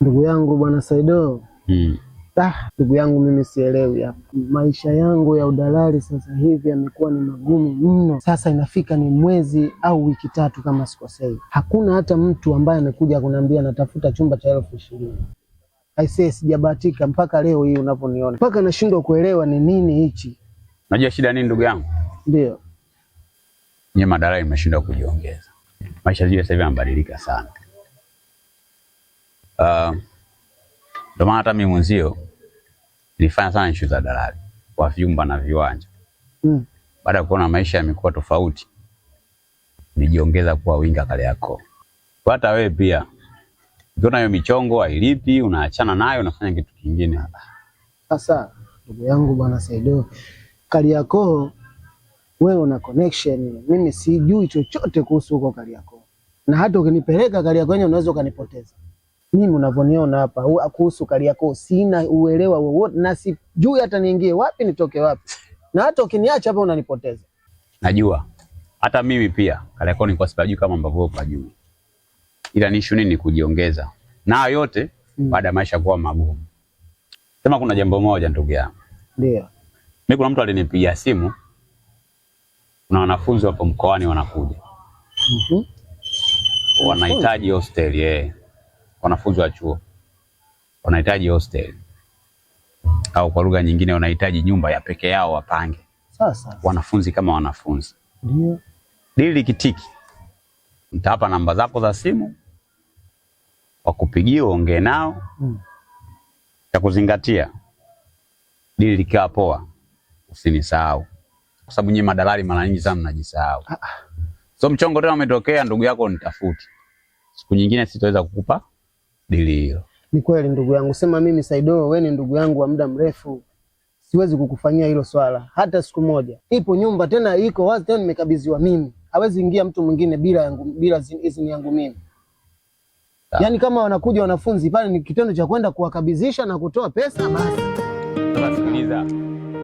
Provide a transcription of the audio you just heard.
Ndugu yangu bwana Saido. Ndugu yangu mimi sielewi hapa. Maisha yangu ya udalali sasa hivi yamekuwa ni magumu mno. Sasa inafika ni mwezi au wiki tatu kama sikosei. Hakuna hata mtu ambaye amekuja kuniambia natafuta chumba cha 20,000. Aisee, sijabahatika mpaka leo hii unaponiona. Mpaka nashindwa kuelewa ni nini hichi. Unajua shida nini ndugu yangu? Ndio. Nyie madalali mmeshindwa kujiongeza. Maisha yetu sasa hivi yanabadilika sana. Ndio maana hata mimi mwenzio nilifanya sana issue za dalali kwa vyumba na viwanja. Baada ya kuona maisha yamekuwa tofauti, nijiongeza kuwa winga Kariakoo. Kwa hata wewe pia ukiona hiyo michongo hailipi, unaachana nayo, unafanya kitu kingine. Sasa ndugu yangu bwana Saido, Kariakoo wewe una connection, mimi sijui chochote kuhusu huko Kariakoo. Na hata ukinipeleka Kariakoo yenyewe unaweza kanipoteza. Mimi unavyoniona hapa kuhusu Kariakoo sina uelewa wowote na sijui hata niingie wapi nitoke wapi. Na hata ukiniacha hapa unanipoteza. Najua. Hata mimi pia Kariakoo nilikuwa sipajui kama ambavyo wewe unajua. Ila ni issue nini kujiongeza. Na yote baada ya maisha kuwa magumu. Sema kuna jambo moja ndugu yangu. Ndio. Mimi kuna mtu alinipigia simu. Kuna wanafunzi hapo mkoani wanakuja. Wanahitaji hostel wanafunzi wa chuo wanahitaji hostel au kwa lugha nyingine wanahitaji nyumba ya peke yao wapange. Sasa wanafunzi kama wanafunzi. Ndio. Dili kitiki. Nitapa namba zako za simu. Wakupigie uongee nao. Ya kuzingatia. Dili likiwa poa usinisahau. Kwa sababu nyinyi madalali mara nyingi sana mnajisahau. So mchongo tena umetokea ndugu yako nitafuti. Siku nyingine sitaweza kukupa dili hilo. Ni kweli ndugu yangu, sema mimi Saido wewe ni ndugu yangu wa muda mrefu. Siwezi kukufanyia hilo swala hata siku moja. Ipo nyumba tena iko wazi tena nimekabidhiwa mimi. Hawezi ingia mtu mwingine bila izini yangu mimi. Yaani kama wanakuja wanafunzi pale ni kitendo cha kwenda kuwakabidhisha na kutoa pesa basi. Sasa sikiliza.